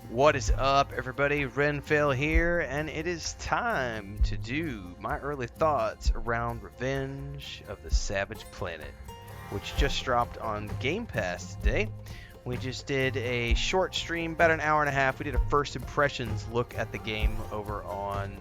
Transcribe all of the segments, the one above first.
What is up, everybody? Renfail here, and it is time to do my early thoughts around Revenge of the Savage Planet, which just dropped on Game Pass today. We just did a short stream, about an hour and a half. We did a first impressions look at the game over on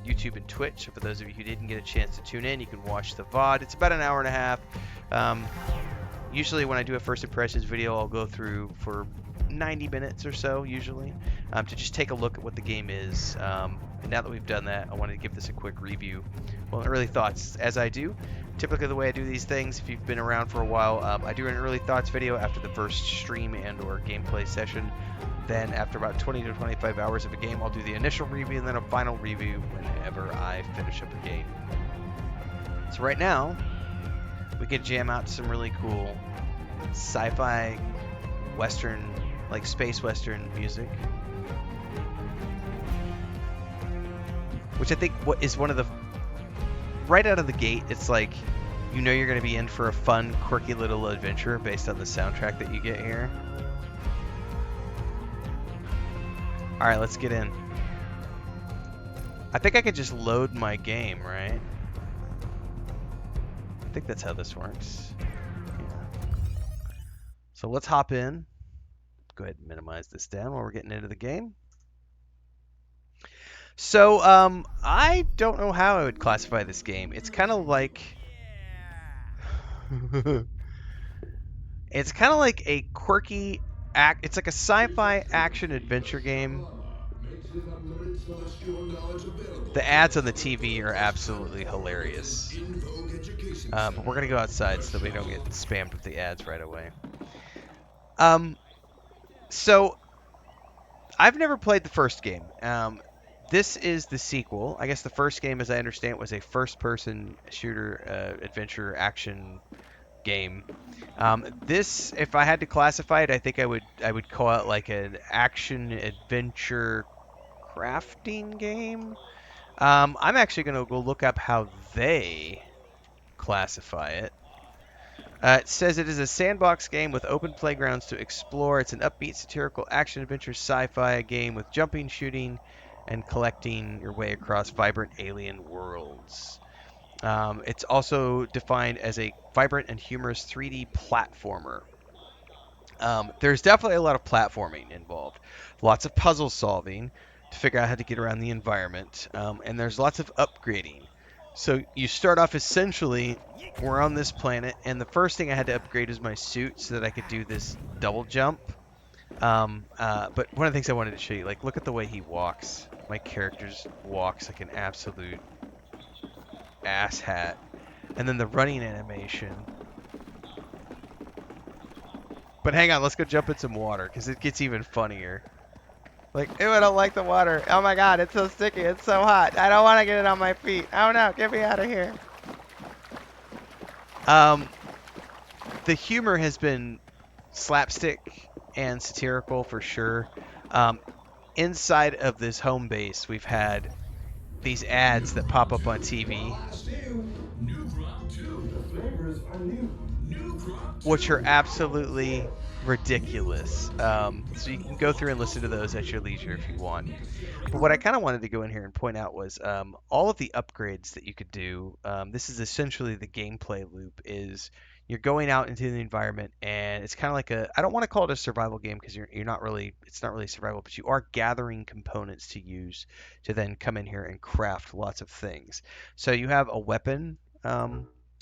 YouTube and Twitch. So for those of you who didn't get a chance to tune in, you can watch the VOD. It's about an hour and a half. Usually when I do a first impressions video, I'll go through for 90 minutes or so, usually, to just take a look at what the game is. And now that we've done that, I wanted to give this a quick review. Well, early thoughts, as I do. Typically the way I do these things, if you've been around for a while, I do an early thoughts video after the first stream and or gameplay session. Then after about 20 to 25 hours of a game, I'll do the initial review and then a final review whenever I finish up a game. So right now, we could jam out some really cool sci-fi western, like space western music, which I think is one of the, right out of the gate, it's like, you know, you're going to be in for a fun, quirky little adventure based on the soundtrack that you get here. All right, let's get in. I think I could just load my game, right? I think that's how this works. Yeah. So let's hop in. Go ahead and minimize this down while we're getting into the game. So, I don't know how I would classify this game. It's kind of like... it's kind of like a quirky... It's like a sci-fi action-adventure game. The ads on the TV are absolutely hilarious. But we're going to go outside so that we don't get spammed with the ads right away. So, I've never played the first game. This is the sequel. I guess the first game, as I understand it, was a first-person shooter, adventure, action game. This, if I had to classify it, I think I would call it like an action-adventure crafting game. I'm actually going to go look up how they classify it. It says it is a sandbox game with open playgrounds to explore. It's an upbeat, satirical, action-adventure sci-fi game with jumping, shooting, and collecting your way across vibrant alien worlds. It's also defined as a vibrant and humorous 3D platformer. There's definitely a lot of platforming involved. Lots of puzzle solving to figure out how to get around the environment. And there's lots of upgrading. So you start off essentially, we're on this planet, and the first thing I had to upgrade is my suit so that I could do this double jump. But one of the things I wanted to show you, like, look at the way he walks. My character walks like an absolute asshat. And then the running animation. But hang on, let's go jump in some water, because it gets even funnier. Like, ew, I don't like the water. Oh my god, it's so sticky, it's so hot. I don't want to get it on my feet. Oh no, get me out of here. The humor has been slapstick and satirical for sure. Inside of this home base, we've had these ads that pop up on TV, which are absolutely ridiculous. So you can go through and listen to those at your leisure if you want. But what I kind of wanted to go in here and point out was all of the upgrades that you could do. This is essentially the gameplay loop. Is you're going out into the environment, and it's kind of like I don't want to call it a survival game because you're not really, it's not really survival, but you are gathering components to use to then come in here and craft lots of things. So you have a weapon.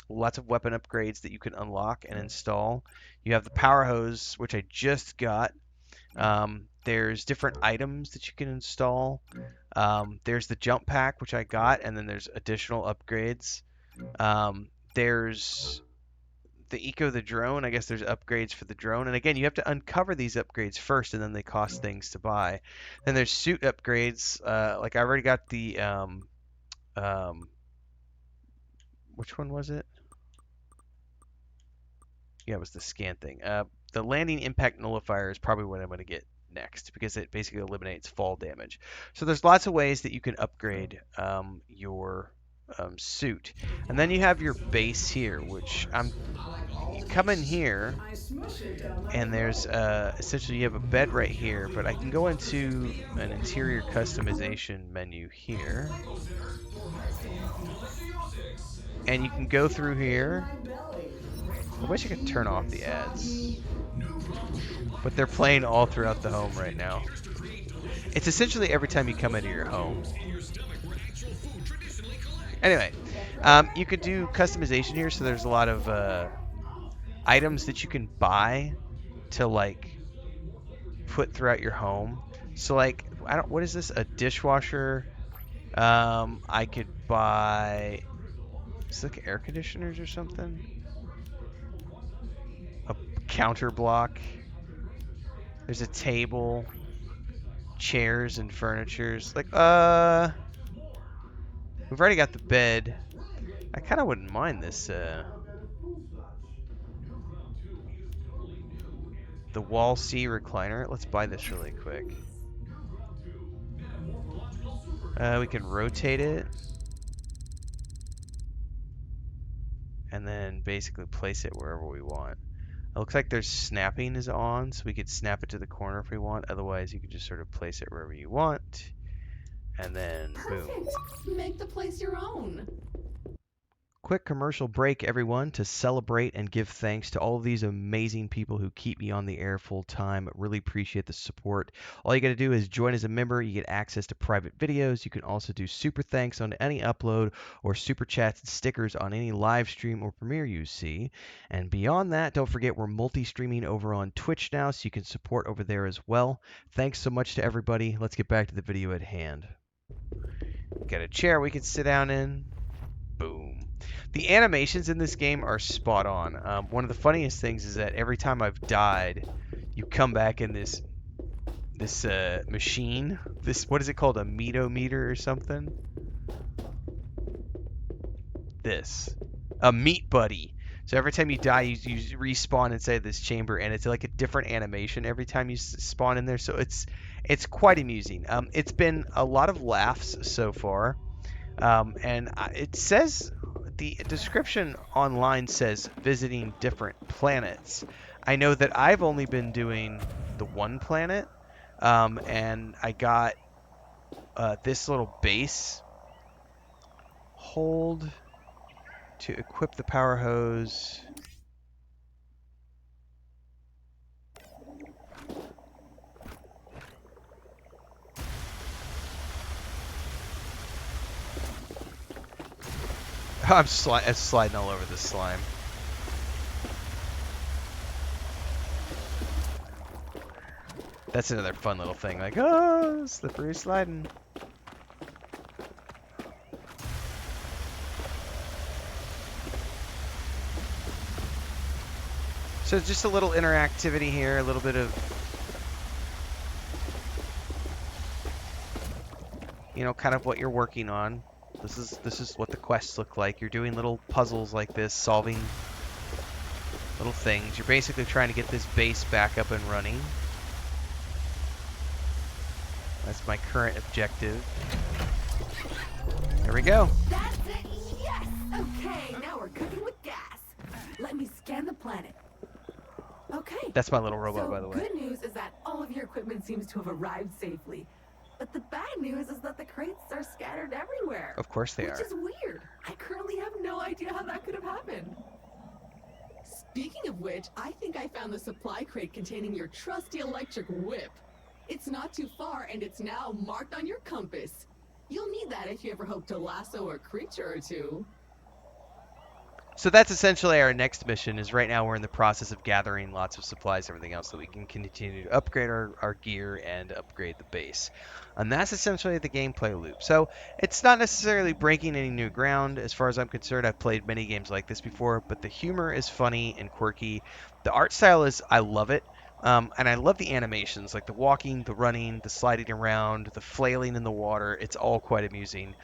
Lots of weapon upgrades that you can unlock and install. You have the power hose, which I just got. There's different items that you can install. There's the jump pack, which I got, and then there's additional upgrades. There's the Eco the drone. I guess there's upgrades for the drone. And again, you have to uncover these upgrades first, and then they cost things to buy. Then there's suit upgrades. Like I already got the which one was it? Yeah, it was the scan thing. The landing impact nullifier is probably what I'm going to get next because it basically eliminates fall damage. So there's lots of ways that you can upgrade your suit. And then you have your base here, which you come in here, and there's essentially you have a bed right here, but I can go into an interior customization menu here, and you can go through here. I wish I could turn off the ads, but they're playing all throughout the home right now. It's essentially every time you come into your home. Anyway, you could do customization here, so there's a lot of items that you can buy to like put throughout your home. So like, I don't. What is this? A dishwasher. I could buy. It's like air conditioners or something. A counter block. There's a table, chairs and furnitures. Like, we've already got the bed. I kind of wouldn't mind this. The wall C recliner. Let's buy this really quick. We can rotate it. And then basically place it wherever we want. It looks like there's snapping is on, so we could snap it to the corner if we want. Otherwise, you could just sort of place it wherever you want. And then boom. Perfect. Make the place your own. Quick commercial break, everyone, to celebrate and give thanks to all of these amazing people who keep me on the air full time. Really appreciate the support. All you got to do is join as a member. You get access to private videos. You can also do super thanks on any upload or super chats and stickers on any live stream or premiere you see. And beyond that, don't forget we're multi-streaming over on Twitch now, so you can support over there as well. Thanks so much to everybody. Let's get back to the video at hand. Got a chair we can sit down in. Boom. The animations in this game are spot on. One of the funniest things is that every time I've died, you come back in this machine. This, what is it called? A meter or something? This. A meat buddy. So every time you die, you respawn inside this chamber, and it's like a different animation every time you spawn in there. So it's quite amusing. It's been a lot of laughs so far. And it says, the description online says visiting different planets. I know that I've only been doing the one planet, and I got this little base. Hold to equip the power hose. I'm sliding all over the slime. That's another fun little thing, like, oh, slippery sliding. So just a little interactivity here, a little bit of, you know, kind of what you're working on. This is what the quests look like. You're doing little puzzles like this, solving little things. You're basically trying to get this base back up and running. That's my current objective. There we go. That's it. Yes. Okay, now we're cooking with gas. Let me scan the planet. Okay. That's my little robot, So by the way. good news is that all of your equipment seems to have arrived safely. But the bad news is that the crates are scattered everywhere. Of course they which are. is weird. I currently have no idea how that could have happened. Speaking of which, I think I found the supply crate containing your trusty electric whip. It's not too far, and it's now marked on your compass. You'll need that if you ever hope to lasso a creature or two. So that's essentially our next mission. Is right now we're in the process of gathering lots of supplies and everything else so we can continue to upgrade our gear and upgrade the base. And that's essentially the gameplay loop. So it's not necessarily breaking any new ground as far as I'm concerned. I've played many games like this before, but the humor is funny and quirky. The art style is, I love it. And I love the animations, like the walking, the running, the sliding around, the flailing in the water. It's all quite amusing.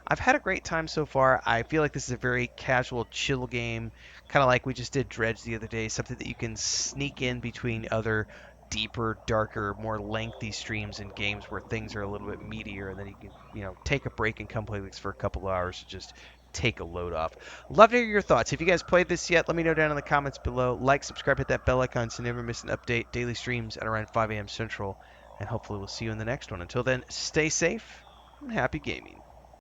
I've had a great time so far. I feel like this is a very casual, chill game, kind of like we just did Dredge the other day, something that you can sneak in between other deeper, darker, more lengthy streams and games where things are a little bit meatier, and then you can, you know, take a break and come play this for a couple of hours to just take a load off. Love to hear your thoughts. If you guys played this yet, let me know down in the comments below. Like, subscribe, hit that bell icon so you never miss an update. Daily streams at around 5 a.m. Central, and hopefully we'll see you in the next one. Until then, stay safe and happy gaming.